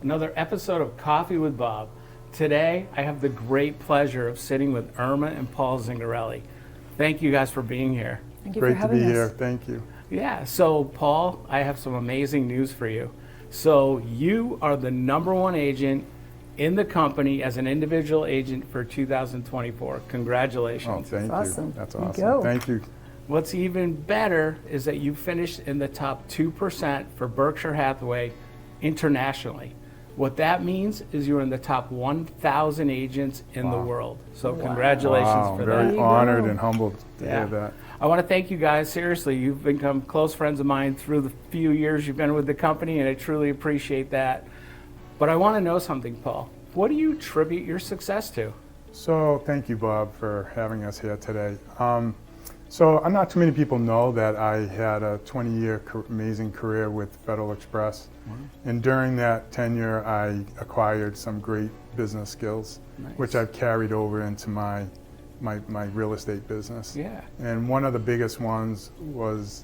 another episode of Coffee with Bob. Today, I have the great pleasure of sitting with Irma and Paul Zingarelli. Thank you guys for being here. Thank you for having us. Great to be here. Thank you. Yeah, so Paul, I have some amazing news for you. So you are the #1 agent in the company as an individual agent for 2024. Congratulations. Oh, thank you. Awesome. That's There you awesome. go. Thank you. What's even better is that you finished in the top 2% for Berkshire Hathaway internationally. What that means is you're in the top 1,000 agents in the world. So congratulations Wow, for very that. honored and humbled to Yeah. hear that. I want to thank you guys. Seriously, you've become close friends of mine through the few years you've been with the company, and I truly appreciate that. But I want to know something, Paul. What do you attribute your success to? So thank you, Bob, for having us here today. So not too many people know that I had a 20-year amazing career with Federal Express. And during that tenure, I acquired some great business skills, which I've carried over into my real estate business. Yeah. And one of the biggest ones was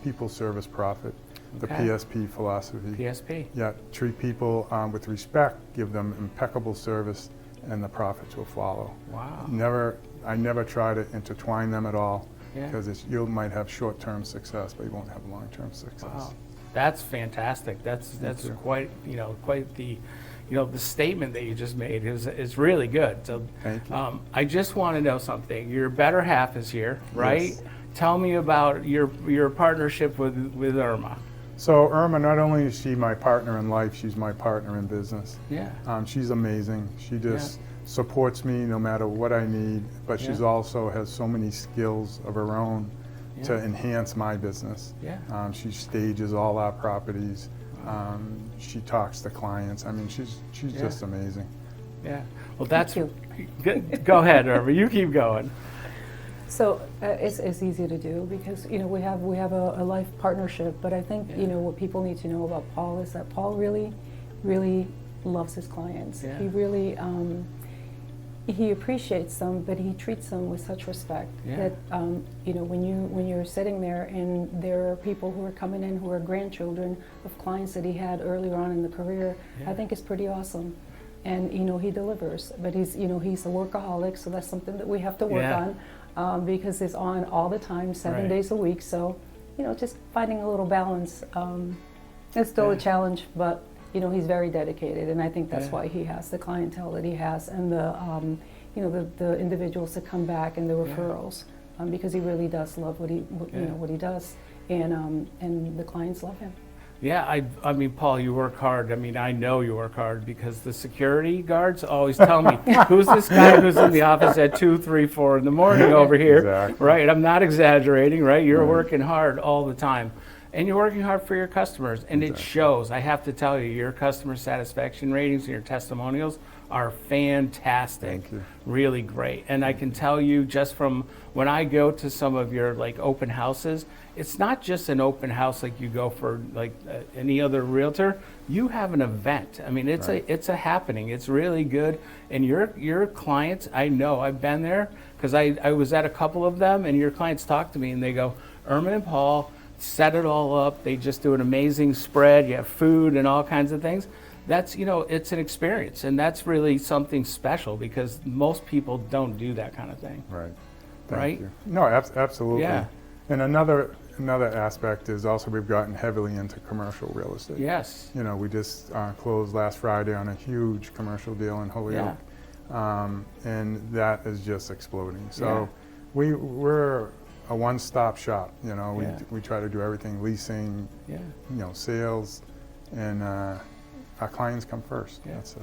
people service profit, the PSP philosophy. PSP. Yeah, treat people with respect, give them impeccable service, and the profits will follow. Wow. I never try to intertwine them at all, Yeah. because you might have short-term success, but you won't have long-term success. Wow. That's fantastic. That's quite, quite the, the statement that you just made is really good. So Thank you. I just want to know something. Your better half is here, right? Yes. Tell me about your partnership with Irma. So Irma, not only is she my partner in life, she's my partner in business. Yeah. She's amazing. She just supports me no matter what I need, but she's also has so many skills of her own to enhance my business. Yeah. She stages all our properties. She talks to clients. I mean, she's just amazing. Yeah. Well, that's you. Go ahead, Irma. You keep going. So it's easy to do because we have a life partnership, but I think what people need to know about Paul is that Paul really loves his clients. Yeah. He really he appreciates them, but he treats them with such respect that when you're sitting there and there are people who are coming in who are grandchildren of clients that he had earlier on in the career, I think it's pretty awesome. And he delivers, but he's a workaholic, so that's something that we have to work on because he's on all the time, 7 days a week. So just finding a little balance is still a challenge, but he's very dedicated, and I think that's why he has the clientele that he has, and the individuals that come back and the referrals, because he really does love what he does, and the clients love him. Yeah, I mean, Paul, you work hard. I mean, I know you work hard because the security guards always tell me, who's this guy who's in the office at 2, 3, 4 in the morning over here? Exactly. Right? I'm not exaggerating, right? You're working hard all the time. And you're working hard for your customers, and it shows. I have to tell you, your customer satisfaction ratings and your testimonials are fantastic. Thank you. Really great. And I can tell you just from when I go to some of your open houses, it's not just an open house like you go for any other realtor. You have an event. I mean, it's a happening. It's really good. And your clients, I know, I've been there because I was at a couple of them, and your clients talk to me and they go, Irma and Paul set it all up. They just do an amazing spread. You have food and all kinds of things. That's, it's an experience, and that's really something special because most people don't do that kind of thing. Right. Right? Thank you. No, absolutely. Yeah. And another aspect is also we've gotten heavily into commercial real estate. Yes. We just closed last Friday on a huge commercial deal in Holyoke, and that is just exploding. So we're a one-stop shop. We try to do everything: leasing, sales, and our clients come first. Yeah. That's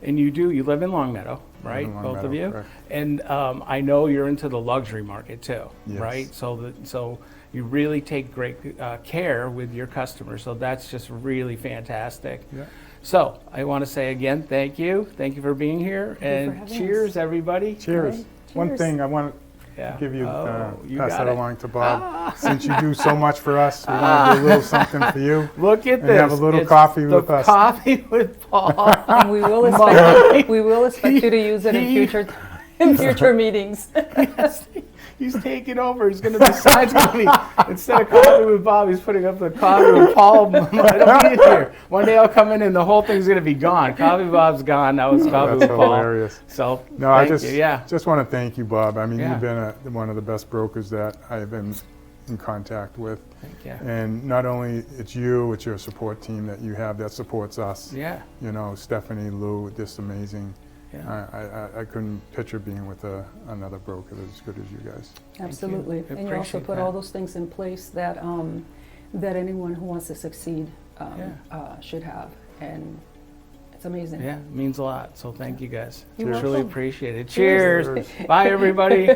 And you live in Longmeadow, right? in Both of Longmeadow, you. correct. And I know you're into the luxury market too, Yes. right? So you really take great care with your customers. So that's just really fantastic. Yeah. So I want to say again, thank you. Thank you for being here. Thank you for And having cheers, us. everybody. Cheers. Okay. One Cheers. thing I want to give you, You pass got that it. along to Bob. Since you do so much for us, we want to do a little something for you. Look at And this. have a little It's coffee the with us. Coffee with Paul. And we will expect you to use it in future meetings. Yes. He's taking over. He's going to decide instead of coffee with Bob, he's putting up the coffee with Paul. I don't need it here. One day I'll come in and the whole thing's going to be gone. Coffee with Bob's gone. Now it's coffee That's with Paul. hilarious. So No, I thank you. Yeah. just want to thank you, Bob. I mean, Yeah. you've been one of the best brokers that I have been in contact with. Thank you. And not only it's you, it's your support team that you have that supports us. Yeah. You know, Stephanie, Lou, just amazing. Yeah. I couldn't picture being with another broker that's as good as you guys. Absolutely. I And you also appreciate put that. all those things in place that that anyone who wants to succeed should have, and it's amazing. Yeah, it means a lot. So thank you guys. You're Truly welcome. appreciate it. Cheers. Cheers. Bye, everybody.